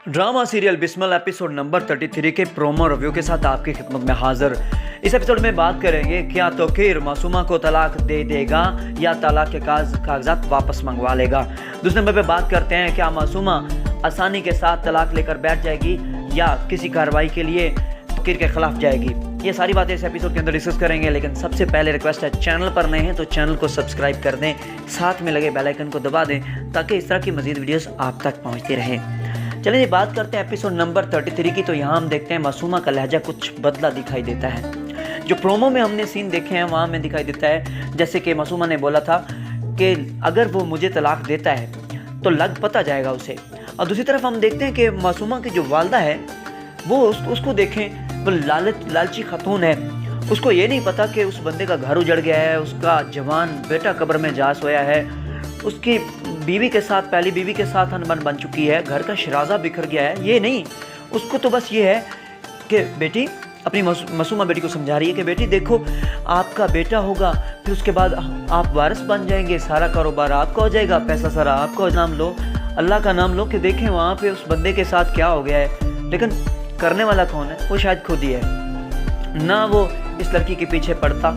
Drama serial Bismil episode number 33 के promo review के साथ आपकी खिदमत में हाजिर। इस एपिसोड में बात करेंगे क्या तौकीर मासूमा को तलाक दे देगा या तलाक के कागजात वापस मंगवा लेगा। दूसरे नंबर पे बात करते हैं क्या मासूमा आसानी के साथ तलाक लेकर बैठ जाएगी या किसी कार्रवाई के लिए तौकीर के खिलाफ जाएगी। ये सारी बातें इस एपिसोड के अंदर डिस्कस करेंगे, लेकिन सबसे पहले रिक्वेस्ट है चैनल पर नए हैं तो चैनल को सब्सक्राइब कर दें, साथ में लगे बेल आइकन को दबा दें ताकि इस तरह की मजीद वीडियोस आप तक पहुंचती रहें। चलिए ये बात करते हैं एपिसोड नंबर 33 की। तो यहाँ हम देखते हैं मासूमा का लहजा कुछ बदला दिखाई देता है। जो प्रोमो में हमने सीन देखे हैं वहाँ में दिखाई देता है जैसे कि मासूमा ने बोला था कि अगर वो मुझे तलाक देता है तो लग पता जाएगा उसे। और दूसरी तरफ हम देखते हैं कि मासूमा की जो वालदा है वो उसको देखें, वो लालची खतून है। उसको ये नहीं पता कि उस बंदे का घर उजड़ गया है, उसका जवान बेटा कब्र में जा सोया है, उसकी बीवी के साथ, पहली बीवी के साथ अनबन बन चुकी है, घर का शराजा बिखर गया है। ये नहीं, उसको तो बस ये है कि बेटी, अपनी मासूमा बेटी को समझा रही है कि बेटी देखो आपका बेटा होगा, फिर उसके बाद आप वारिस बन जाएंगे, सारा कारोबार आपका हो जाएगा, पैसा सारा आपका नाम लो, अल्लाह का नाम लो कि देखें वहाँ पे उस बंदे के साथ क्या हो गया है। लेकिन करने वाला कौन है? वो शायद खुद ही है। ना वो इस लड़की के पीछे पड़ता,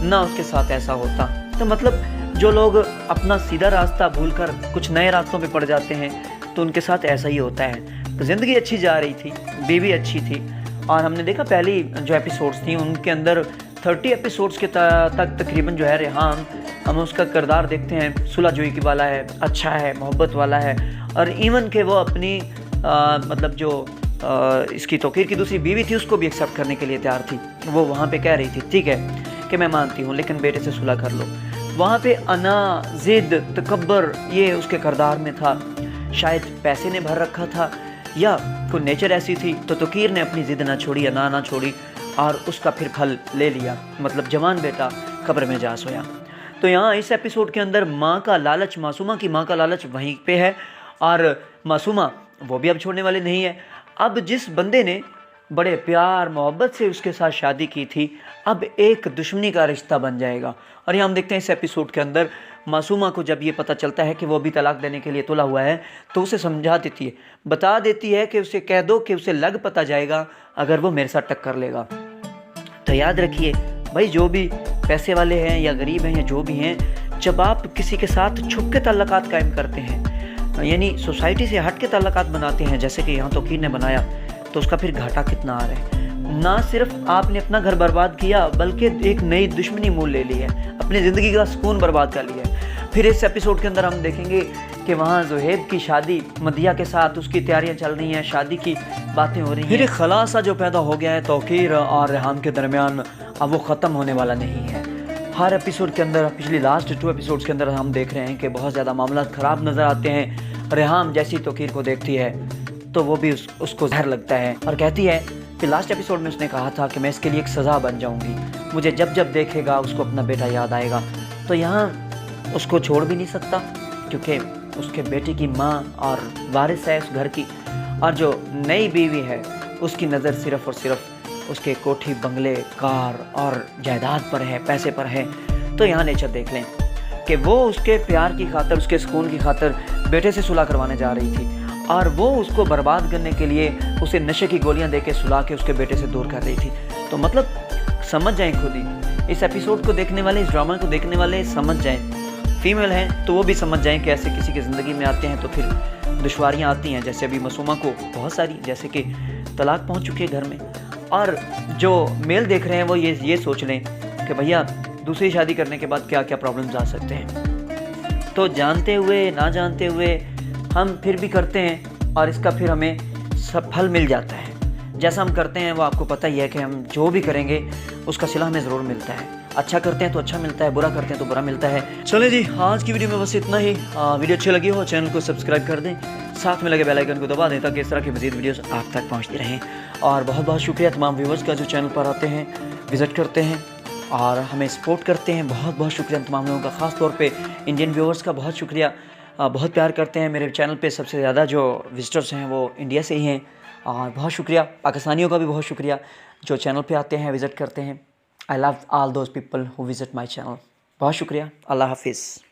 ना उसके साथ ऐसा होता। तो मतलब जो लोग अपना सीधा रास्ता भूलकर कुछ नए रास्तों पे पड़ जाते हैं तो उनके साथ ऐसा ही होता है। तो ज़िंदगी अच्छी जा रही थी, बीवी अच्छी थी, और हमने देखा पहली जो एपिसोड्स थी उनके अंदर 30 एपिसोड्स के तक तकरीबन जो है रेहान, हम उसका किरदार देखते हैं सुलहजोई की वाला है, अच्छा है, मोहब्बत वाला है। और इवन के वो अपनी मतलब जो इसकी तौकीर की दूसरी बीवी थी उसको भी एक्सेप्ट करने के लिए तैयार थी। वो वहाँ पे कह रही थी ठीक है कि मैं मानती हूँ लेकिन बेटे से सुलह कर लो। वहाँ पे अना, ज़िद, तकब्बर ये उसके किरदार में था। शायद पैसे ने भर रखा था या कोई नेचर ऐसी थी। तो तौकीर ने अपनी ज़िद ना छोड़ी, अना ना छोड़ी और उसका फिर फल ले लिया, मतलब जवान बेटा कब्र में जा सोया। तो यहाँ इस एपिसोड के अंदर माँ का लालच, मासूमा की माँ का लालच वहीं पे है और मासूमा वो भी अब छोड़ने वाले नहीं है। अब जिस बंदे ने बड़े प्यार मोहब्बत से उसके साथ शादी की थी, अब एक दुश्मनी का रिश्ता बन जाएगा। और यहाँ हम देखते हैं इस एपिसोड के अंदर मासूमा को जब ये पता चलता है कि वो भी तलाक देने के लिए तुला हुआ है तो उसे समझा देती है, बता देती है कि उसे कह दो कि उसे लग पता जाएगा अगर वो मेरे साथ टक्कर लेगा। तो याद रखिए भाई, जो भी पैसे वाले हैं या गरीब हैं या जो भी हैं, जब आप किसी के साथ छुप के ताल्लुकात कायम करते हैं, यानी सोसाइटी से हट के ताल्लुकात बनाते हैं जैसे कि यहाँ तौकीर ने बनाया, तो उसका फिर घाटा कितना आ रहा है। ना सिर्फ आपने अपना घर बर्बाद किया बल्कि एक नई दुश्मनी मोल ले ली है, अपनी ज़िंदगी का सुकून बर्बाद कर लिया है। फिर इस एपिसोड के अंदर हम देखेंगे कि वहाँ ज़ुहैब की शादी मदिया के साथ, उसकी तैयारियां चल रही हैं, शादी की बातें हो रही हैं। फिर एक खलासा जो पैदा हो गया है तौकीर और रेहान के दरमियान, अब वो ख़त्म होने वाला नहीं है। हर एपिसोड के अंदर, पिछली लास्ट 2 एपिसोड्स के अंदर हम देख रहे हैं कि बहुत ज़्यादा मामला ख़राब नज़र आते हैं। रेहान जैसी तौकीर को देखती है तो वो भी उसको जहर लगता है और कहती है कि लास्ट एपिसोड में उसने कहा था कि मैं इसके लिए एक सज़ा बन जाऊंगी, मुझे जब जब देखेगा उसको अपना बेटा याद आएगा। तो यहाँ उसको छोड़ भी नहीं सकता क्योंकि उसके बेटे की माँ और वारिस है उस घर की, और जो नई बीवी है उसकी नज़र सिर्फ़ और सिर्फ उसके कोठी, बंगले, कार और जायदाद पर है, पैसे पर है। तो यहाँ नेचर देख लें कि वो उसके प्यार की खातर, उसके सुकून की खातर बेटे से सुलह करवाने जा रही थी और वो उसको बर्बाद करने के लिए उसे नशे की गोलियां देके सुला के उसके बेटे से दूर कर रही थी। तो मतलब समझ जाएं खुद ही, इस एपिसोड को देखने वाले, इस ड्रामा को देखने वाले समझ जाएं। फीमेल हैं तो वो भी समझ जाएं कि ऐसे किसी की ज़िंदगी में आते हैं तो फिर दुश्वारियाँ आती हैं। जैसे अभी मासूमा को बहुत सारी, जैसे कि तलाक पहुँच चुकी है घर में, और जो मेल देख रहे हैं वो ये सोच लें कि भैया दूसरी शादी करने के बाद क्या क्या प्रॉब्लम्स आ सकते हैं। तो जानते हुए ना जानते हुए हम फिर भी करते हैं और इसका फिर हमें सब फल मिल जाता है। जैसा हम करते हैं वो आपको पता ही है कि हम जो भी करेंगे उसका सिला हमें ज़रूर मिलता है। अच्छा करते हैं तो अच्छा मिलता है, बुरा करते हैं तो बुरा मिलता है। चलें जी, आज की वीडियो में बस इतना ही। वीडियो अच्छी लगी हो चैनल को सब्सक्राइब कर दें, साथ में लगे बेल आइकन को दबा दें ताकि इस तरह की मज़ीद वीडियोस आप तक पहुँचती रहें। और बहुत बहुत शुक्रिया तमाम व्यूवर्स का जो चैनल पर आते हैं, विज़िट करते हैं और हमें सपोर्ट करते हैं। बहुत बहुत शुक्रिया तमाम लोगों का, ख़ास तौर पे इंडियन व्यूवर्स का बहुत शुक्रिया। बहुत प्यार करते हैं मेरे चैनल पे। सबसे ज़्यादा जो विजिटर्स हैं वो इंडिया से ही हैं और बहुत शुक्रिया। पाकिस्तानियों का भी बहुत शुक्रिया जो चैनल पे आते हैं, विज़िट करते हैं। I love all those people who visit my channel. बहुत शुक्रिया। अल्लाह हाफिज़।